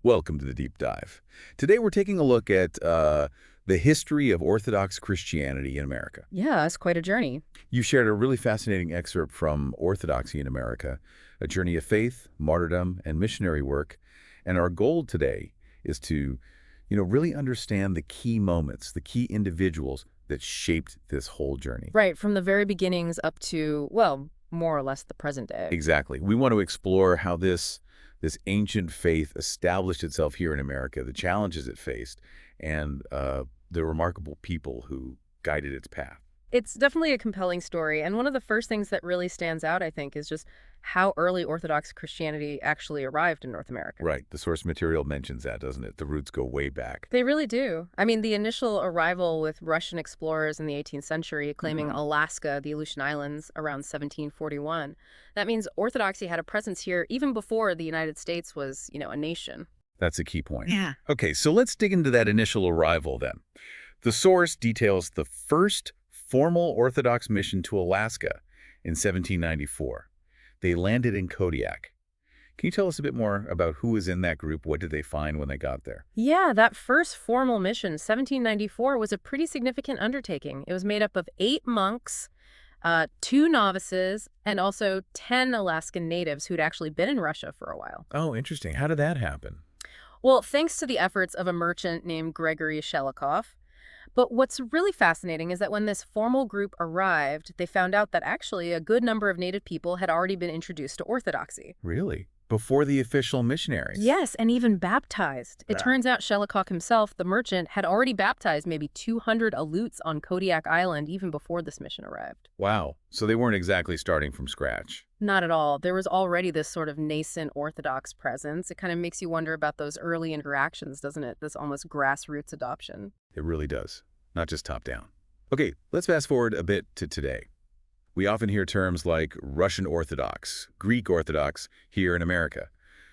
Welcome to the Deep Dive. Today we're taking a look at the history of Orthodox Christianity in America. Yeah, it's quite a journey. You shared a really fascinating excerpt from Orthodoxy in America, a journey of faith, martyrdom, and missionary work. And our goal today is to, really understand the key moments, the key individuals that shaped this whole journey. Right, from the very beginnings up to, well, more or less the present day. Exactly. We want to explore how this ancient faith established itself here in America, the challenges it faced, and the remarkable people who guided its path. It's definitely a compelling story, and one of the first things that really stands out, I think, is just how early Orthodox Christianity actually arrived in North America. Right. The source material mentions that, doesn't it? The roots go way back. They really do. I mean, the initial arrival with Russian explorers in the 18th century claiming Alaska, the Aleutian Islands, around 1741. That means Orthodoxy had a presence here even before the United States was, a nation. That's a key point. Yeah. Okay, so let's dig into that initial arrival then. The source details the first formal Orthodox mission to Alaska in 1794. They landed in Kodiak. Can you tell us a bit more about who was in that group? What did they find when they got there? Yeah, that first formal mission, 1794, was a pretty significant undertaking. It was made up of 8 monks, 2 novices, and also 10 Alaskan natives who'd actually been in Russia for a while. Oh, interesting. How did that happen? Well, thanks to the efforts of a merchant named Gregory Shelikov. But what's really fascinating is that when this formal group arrived, they found out that actually a good number of native people had already been introduced to Orthodoxy. Really? Before the official missionaries? Yes, and even baptized. It Wow. turns out Shelikov himself, the merchant, had already baptized maybe 200 Aleuts on Kodiak Island even before this mission arrived. Wow. So they weren't exactly starting from scratch. Not at all. There was already this sort of nascent Orthodox presence. It kind of makes you wonder about those early interactions, doesn't it? This almost grassroots adoption. It really does. Not just top down. Okay, let's fast forward a bit to today. We often hear terms like Russian Orthodox, Greek Orthodox here in America.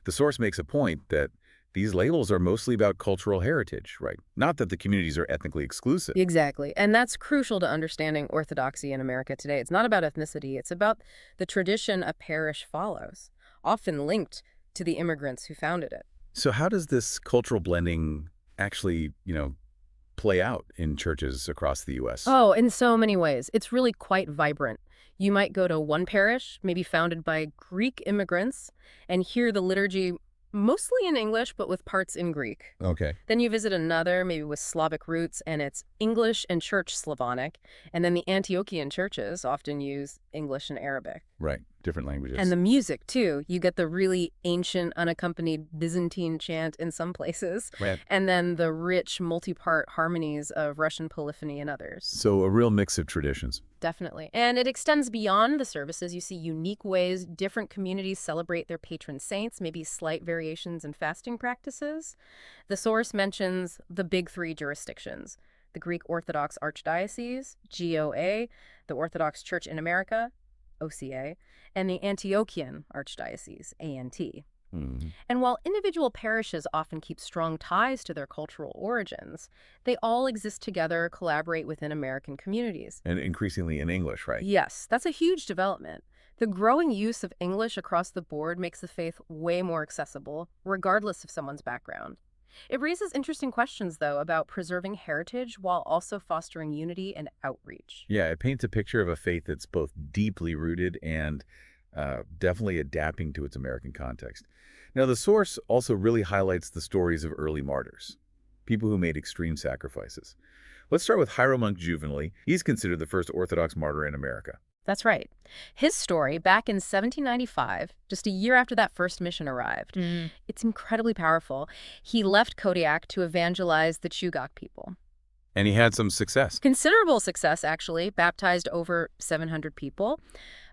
The source makes a point that these labels are mostly about cultural heritage, right? Not that the communities are ethnically exclusive. Exactly. And that's crucial to understanding Orthodoxy in America today. It's not about ethnicity. It's about the tradition a parish follows, often linked to the immigrants who founded it. So how does this cultural blending actually, play out in churches across the U.S.? Oh, in so many ways. It's really quite vibrant. You might go to one parish, maybe founded by Greek immigrants, and hear the liturgy mostly in English, but with parts in Greek. Okay. Then you visit another, maybe with Slavic roots, and it's English and Church Slavonic. And then the Antiochian churches often use English and Arabic. Right. Different languages. And the music, too. You get the really ancient, unaccompanied Byzantine chant in some places, Right. and then the rich, multi-part harmonies of Russian polyphony in others. So a real mix of traditions. Definitely. And it extends beyond the services. You see unique ways different communities celebrate their patron saints, maybe slight variations in fasting practices. The source mentions the big 3 jurisdictions: the Greek Orthodox Archdiocese, GOA, the Orthodox Church in America, OCA, and the Antiochian Archdiocese, ANT. Mhm. And while individual parishes often keep strong ties to their cultural origins, they all exist together, collaborate within American communities. And increasingly in English, right? Yes, that's a huge development. The growing use of English across the board makes the faith way more accessible, regardless of someone's background. It raises interesting questions, though, about preserving heritage while also fostering unity and outreach. Yeah, it paints a picture of a faith that's both deeply rooted and definitely adapting to its American context. Now, the source also really highlights the stories of early martyrs, people who made extreme sacrifices. Let's start with Hieromonk Juvenaly. He's considered the first Orthodox martyr in America. That's right. His story, back in 1795, just a year after that first mission arrived, it's incredibly powerful. He left Kodiak to evangelize the Chugach people. And he had some success. Considerable success, actually, baptized over 700 people.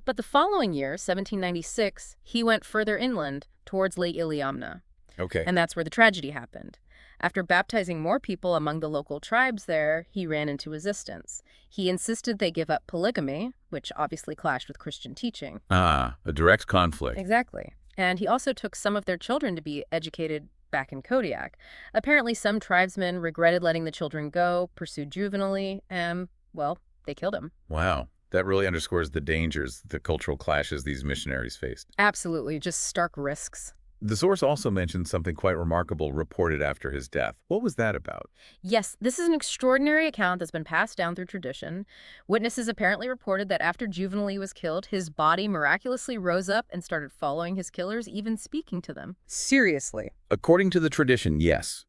But the following year, 1796, he went further inland towards Lake Iliamna. Okay. And that's where the tragedy happened. After baptizing more people among the local tribes there, he ran into resistance. He insisted they give up polygamy, which obviously clashed with Christian teaching. Ah, a direct conflict. Exactly. And he also took some of their children to be educated back in Kodiak. Apparently, some tribesmen regretted letting the children go, pursued Juvenaly, and, well, they killed him. Wow. That really underscores the dangers, the cultural clashes these missionaries faced. Absolutely, just stark risks. The source also mentions something quite remarkable reported after his death. What was that about? Yes, this is an extraordinary account that's been passed down through tradition. Witnesses apparently reported that after Juvenaly was killed, his body miraculously rose up and started following his killers, even speaking to them. Seriously. According to the tradition, yes.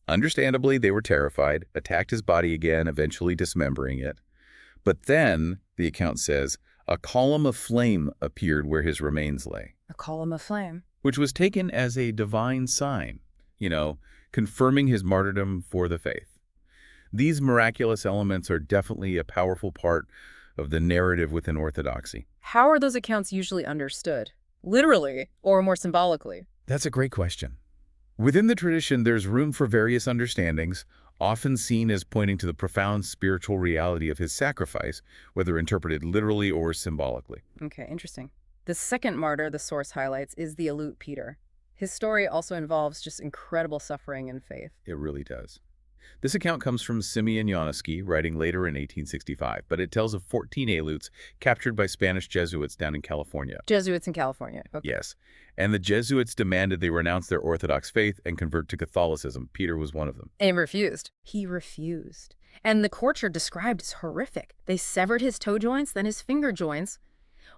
Understandably, they were terrified, attacked his body again, eventually dismembering it. But then, the account says, a column of flame appeared where his remains lay, A column of flame. which was taken as a divine sign, confirming his martyrdom for the faith. These miraculous elements are definitely a powerful part of the narrative within Orthodoxy. How are those accounts usually understood? Literally, or more symbolically? That's a great question. Within the tradition, there's room for various understandings, often seen as pointing to the profound spiritual reality of his sacrifice, whether interpreted literally or symbolically. Okay, interesting. The second martyr the source highlights is the Aleut Peter. His story also involves just incredible suffering and faith. It really does. This account comes from Simeon Ionescu, writing later in 1865, but it tells of 14 Aleuts captured by Spanish Jesuits down in California. Jesuits in California. Okay. Yes, and the Jesuits demanded they renounce their Orthodox faith and convert to Catholicism. Peter was one of them. And refused. He refused. And the torture described is horrific. They severed his toe joints, then his finger joints.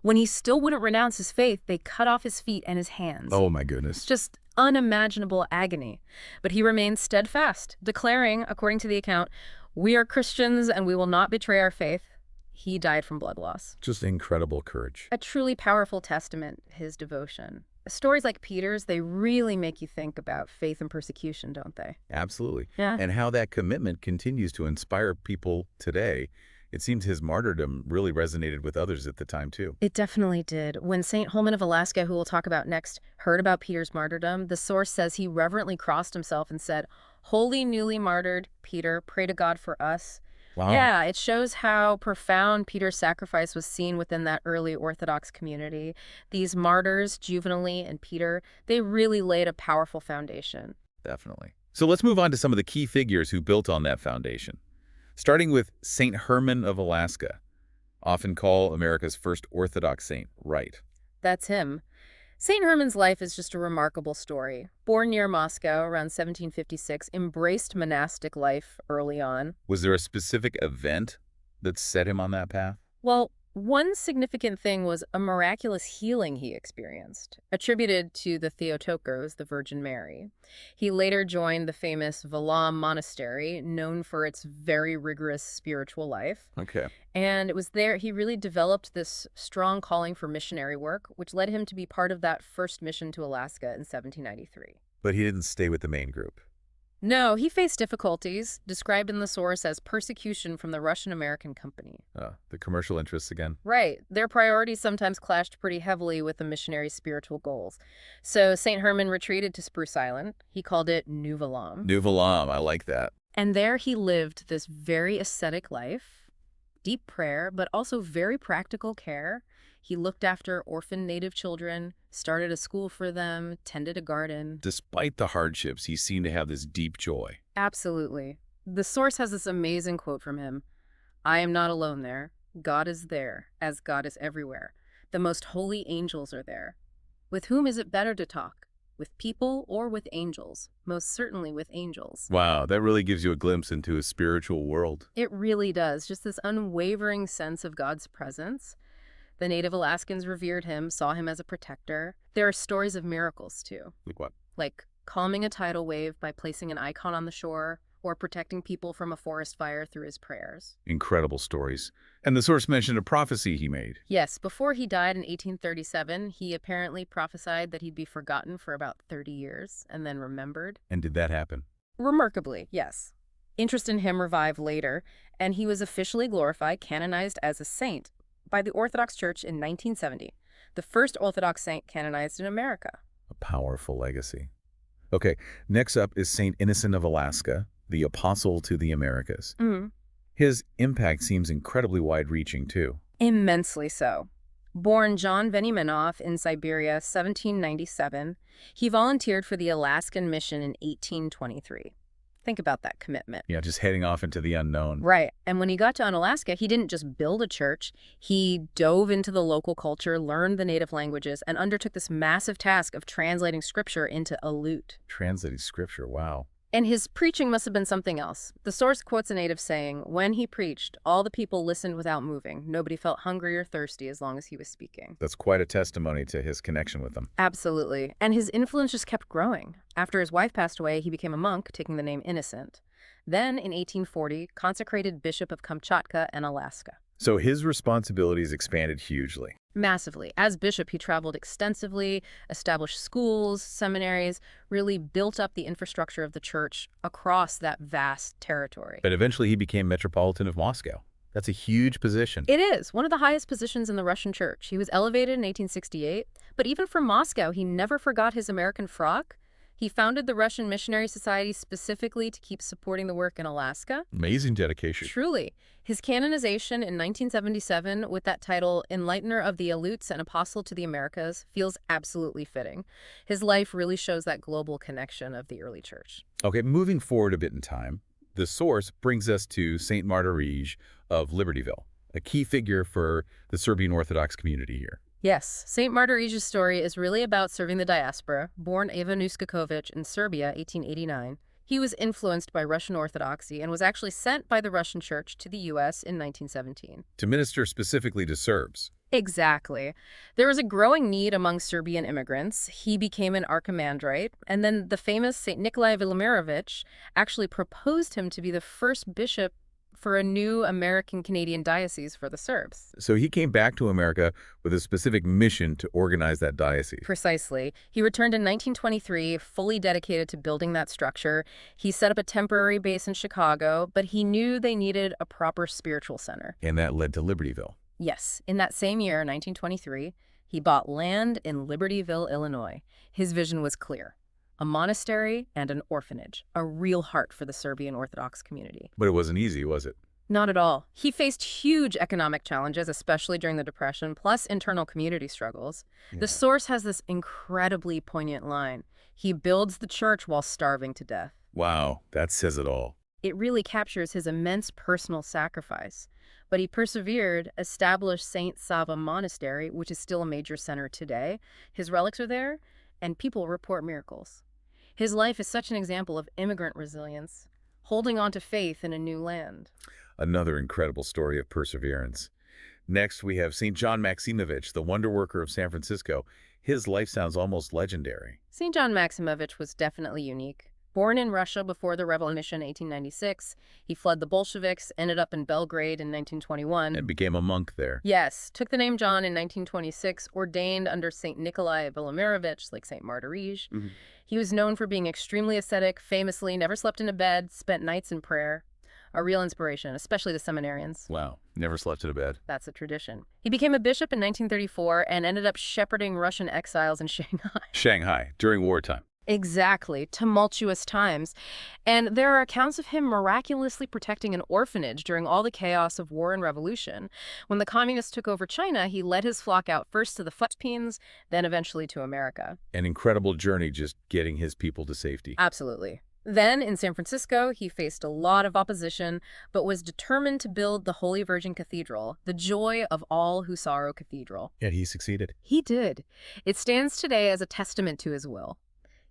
When he still wouldn't renounce his faith, they cut off his feet and his hands. Oh my goodness. Just unimaginable agony. But he remained steadfast, declaring, according to the account, "We are Christians and we will not betray our faith." He died from blood loss. Just incredible courage. A truly powerful testament, his devotion. Stories like Peter's, they really make you think about faith and persecution, don't they? Absolutely. Yeah. And how that commitment continues to inspire people today. It seems his martyrdom really resonated with others at the time, too. It definitely did. When St. Herman of Alaska, who we'll talk about next, heard about Peter's martyrdom, the source says he reverently crossed himself and said, "Holy newly martyred Peter, pray to God for us." Wow. Yeah, it shows how profound Peter's sacrifice was seen within that early Orthodox community. These martyrs, Juvenaly and Peter, they really laid a powerful foundation. Definitely. So let's move on to some of the key figures who built on that foundation. Starting with St. Herman of Alaska, often called America's first Orthodox saint, right? That's him. St. Herman's life is just a remarkable story. Born near Moscow around 1756, embraced monastic life early on. Was there a specific event that set him on that path? Well, one significant thing was a miraculous healing he experienced, attributed to the Theotokos, the Virgin Mary. He later joined the famous Valam monastery, known for its very rigorous spiritual life. Okay. And it was there he really developed this strong calling for missionary work, which led him to be part of that first mission to Alaska in 1793. But he didn't stay with the main group. No, he faced difficulties, described in the source as persecution from the Russian American company. The commercial interests again. Right. Their priorities sometimes clashed pretty heavily with the missionary's spiritual goals. So St. Herman retreated to Spruce Island. He called it New Valam. New Valam, I like that. And there he lived this very ascetic life, deep prayer, but also very practical care. He looked after orphan native children, started a school for them, tended a garden. Despite the hardships, he seemed to have this deep joy. Absolutely. The source has this amazing quote from him. "I am not alone there. God is there, as God is everywhere. The most holy angels are there. With whom is it better to talk? With people or with angels? Most certainly with angels." Wow, that really gives you a glimpse into his spiritual world. It really does. Just this unwavering sense of God's presence. The native Alaskans revered him, saw him as a protector. There are stories of miracles, too. Like what? Like calming a tidal wave by placing an icon on the shore, or protecting people from a forest fire through his prayers. Incredible stories. And the source mentioned a prophecy he made. Yes, before he died in 1837, he apparently prophesied that he'd be forgotten for about 30 years, and then remembered. And did that happen? Remarkably, yes. Interest in him revived later, and he was officially glorified, canonized as a saint by the Orthodox Church in 1970, the first Orthodox saint canonized in America. A powerful legacy. Okay, next up is St. Innocent of Alaska, the apostle to the Americas. His impact seems incredibly wide-reaching, too. Immensely so. Born John Veniaminoff in Siberia, 1797, he volunteered for the Alaskan mission in 1823. Think about that commitment. Yeah, just heading off into the unknown. Right. And when he got to Unalaska, he didn't just build a church. He dove into the local culture, learned the native languages, and undertook this massive task of translating scripture into Aleut. Translating scripture, wow. And his preaching must have been something else. The source quotes a native saying, "When he preached, all the people listened without moving. Nobody felt hungry or thirsty as long as he was speaking." That's quite a testimony to his connection with them. Absolutely. And his influence just kept growing. After his wife passed away, he became a monk, taking the name Innocent. Then, in 1840, consecrated Bishop of Kamchatka and Alaska. So his responsibilities expanded hugely. Massively. As bishop, he traveled extensively, established schools, seminaries, really built up the infrastructure of the church across that vast territory. But eventually he became Metropolitan of Moscow. That's a huge position. It is one of the highest positions in the Russian church. He was elevated in 1868, but even from Moscow, he never forgot his American frock. He founded the Russian Missionary Society specifically to keep supporting the work in Alaska. Amazing dedication. Truly. His canonization in 1977 with that title, Enlightener of the Aleuts and Apostle to the Americas, feels absolutely fitting. His life really shows that global connection of the early church. Okay, moving forward a bit in time, the source brings us to Saint Martyrdom of Libertyville, a key figure for the Serbian Orthodox community here. Yes, St. Martyrij's story is really about serving the diaspora. Born Ivan Uskokovic in Serbia, 1889, he was influenced by Russian Orthodoxy and was actually sent by the Russian Church to the U.S. in 1917. To minister specifically to Serbs. Exactly. There was a growing need among Serbian immigrants. He became an archimandrite, and then the famous St. Nikolai Velimirovich actually proposed him to be the first bishop for a new American-Canadian diocese for the Serbs. So he came back to America with a specific mission to organize that diocese. Precisely. He returned in 1923, fully dedicated to building that structure. He set up a temporary base in Chicago, but he knew they needed a proper spiritual center. And that led to Libertyville. Yes. In that same year, 1923, he bought land in Libertyville, Illinois. His vision was clear. A monastery and an orphanage, a real heart for the Serbian Orthodox community. But it wasn't easy, was it? Not at all. He faced huge economic challenges, especially during the Depression, plus internal community struggles. Yeah. The source has this incredibly poignant line. He builds the church while starving to death. Wow, that says it all. It really captures his immense personal sacrifice. But he persevered, established St. Sava Monastery, which is still a major center today. His relics are there, and people report miracles. His life is such an example of immigrant resilience, holding on to faith in a new land. Another incredible story of perseverance. Next, we have St. John Maximovitch, the wonder worker of San Francisco. His life sounds almost legendary. St. John Maximovitch was definitely unique. Born in Russia before the revolution in 1896, he fled the Bolsheviks, ended up in Belgrade in 1921. And became a monk there. Yes, took the name John in 1926, ordained under St. Nikolai Velimirovich, like St. Martyrej. He was known for being extremely ascetic, famously never slept in a bed, spent nights in prayer. A real inspiration, especially the seminarians. Wow, never slept in a bed. That's a tradition. He became a bishop in 1934 and ended up shepherding Russian exiles in Shanghai. Shanghai, during wartime. Exactly. Tumultuous times. And there are accounts of him miraculously protecting an orphanage during all the chaos of war and revolution. When the communists took over China, he led his flock out first to the Philippines, then eventually to America. An incredible journey just getting his people to safety. Absolutely. Then, in San Francisco, he faced a lot of opposition, but was determined to build the Holy Virgin Cathedral, the joy of all who sorrow cathedral. Yet he succeeded. He did. It stands today as a testament to his will.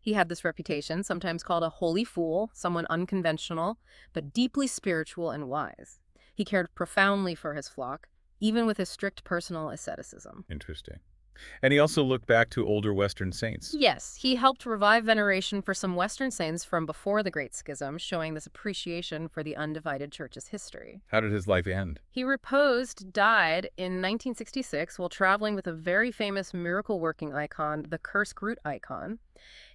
He had this reputation, sometimes called a holy fool, someone unconventional, but deeply spiritual and wise. He cared profoundly for his flock, even with his strict personal asceticism. Interesting. And he also looked back to older Western saints. Yes, he helped revive veneration for some Western saints from before the Great Schism, showing this appreciation for the undivided church's history. How did his life end? He died in 1966 while traveling with a very famous miracle-working icon, the Kursk root icon.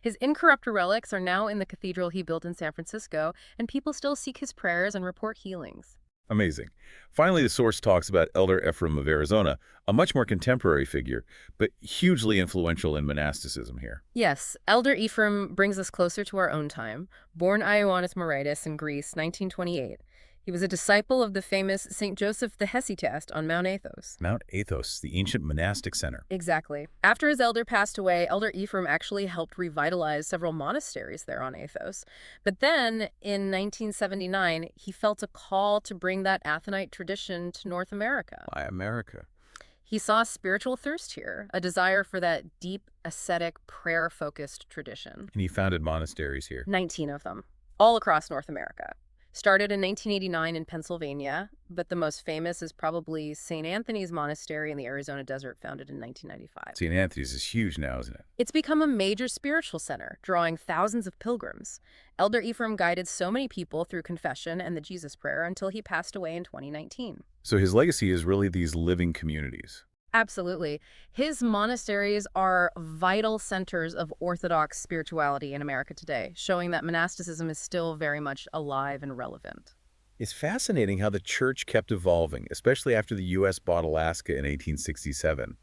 His incorruptible relics are now in the cathedral he built in San Francisco, and people still seek his prayers and report healings. Amazing. Finally, the source talks about Elder Ephraim of Arizona, a much more contemporary figure, but hugely influential in monasticism here. Yes, Elder Ephraim brings us closer to our own time. Born Ioannis Moridis in Greece, 1928. He was a disciple of the famous St. Joseph the Hesychast on Mount Athos. Mount Athos, the ancient monastic center. Exactly. After his elder passed away, Elder Ephraim actually helped revitalize several monasteries there on Athos. But then, in 1979, he felt a call to bring that Athonite tradition to North America. Why America? He saw a spiritual thirst here, a desire for that deep, ascetic, prayer-focused tradition. And he founded monasteries here. 19 of them, all across North America. Started in 1989 in Pennsylvania, but the most famous is probably St. Anthony's Monastery in the Arizona desert, founded in 1995. St. Anthony's is huge now, isn't it? It's become a major spiritual center, drawing thousands of pilgrims. Elder Ephraim guided so many people through confession and the Jesus Prayer until he passed away in 2019. So his legacy is really these living communities. Absolutely. His monasteries are vital centers of Orthodox spirituality in America today, showing that monasticism is still very much alive and relevant. It's fascinating how the church kept evolving, especially after the U.S. bought Alaska in 1867.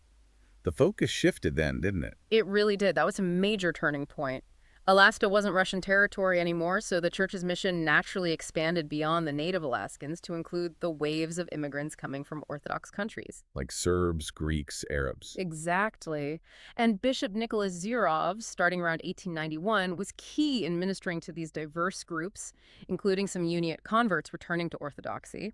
The focus shifted then, didn't it? It really did. That was a major turning point. Alaska wasn't Russian territory anymore, so the church's mission naturally expanded beyond the native Alaskans to include the waves of immigrants coming from Orthodox countries. Like Serbs, Greeks, Arabs. Exactly. And Bishop Nicholas Zirov, starting around 1891, was key in ministering to these diverse groups, including some Uniate converts returning to Orthodoxy.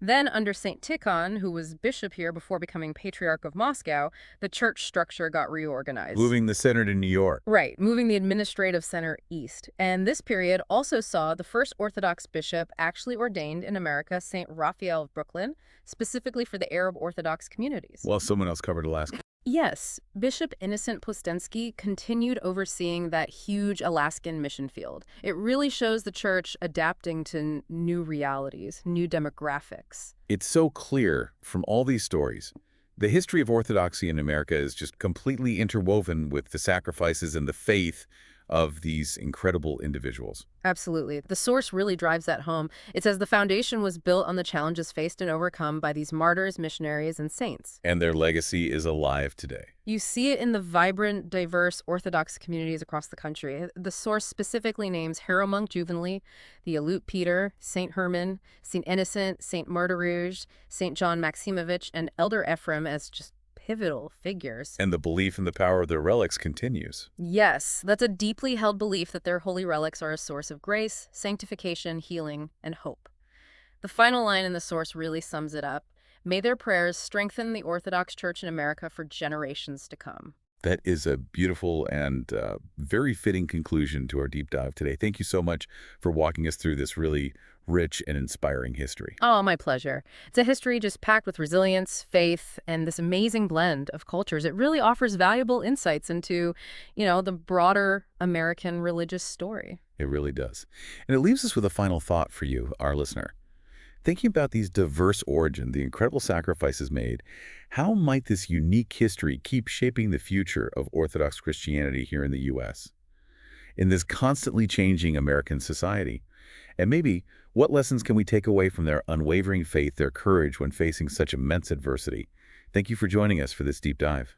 Then, under St. Tikhon, who was bishop here before becoming Patriarch of Moscow, the church structure got reorganized. Moving the center to New York. Right, moving the administrative center east. And this period also saw the first Orthodox bishop actually ordained in America, St. Raphael of Brooklyn, specifically for the Arab Orthodox communities. While someone else covered Alaska. Yes, Bishop Innocent Postensky continued overseeing that huge Alaskan mission field. It really shows the church adapting to new realities, new demographics. It's so clear from all these stories. The history of Orthodoxy in America is just completely interwoven with the sacrifices and the faith of these incredible individuals. Absolutely. The source really drives that home. It says the foundation was built on the challenges faced and overcome by these martyrs, missionaries, and saints. And their legacy is alive today. You see it in the vibrant, diverse Orthodox communities across the country. The source specifically names Hieromonk Juvenaly, the Aleut Peter, St. Herman, St. Innocent, St. Martyrouge, St. John Maximovitch, and Elder Ephraim as just pivotal figures. And the belief in the power of their relics continues. Yes, that's a deeply held belief that their holy relics are a source of grace, sanctification, healing, and hope. The final line in the source really sums it up. May their prayers strengthen the Orthodox Church in America for generations to come. That is a beautiful and very fitting conclusion to our deep dive today. Thank you so much for walking us through this really rich and inspiring history. Oh, my pleasure. It's a history just packed with resilience, faith, and this amazing blend of cultures. It really offers valuable insights into, the broader American religious story. It really does. And it leaves us with a final thought for you, our listener. Thinking about these diverse origins, the incredible sacrifices made, how might this unique history keep shaping the future of Orthodox Christianity here in the U.S.? In this constantly changing American society? And maybe, what lessons can we take away from their unwavering faith, their courage when facing such immense adversity? Thank you for joining us for this deep dive.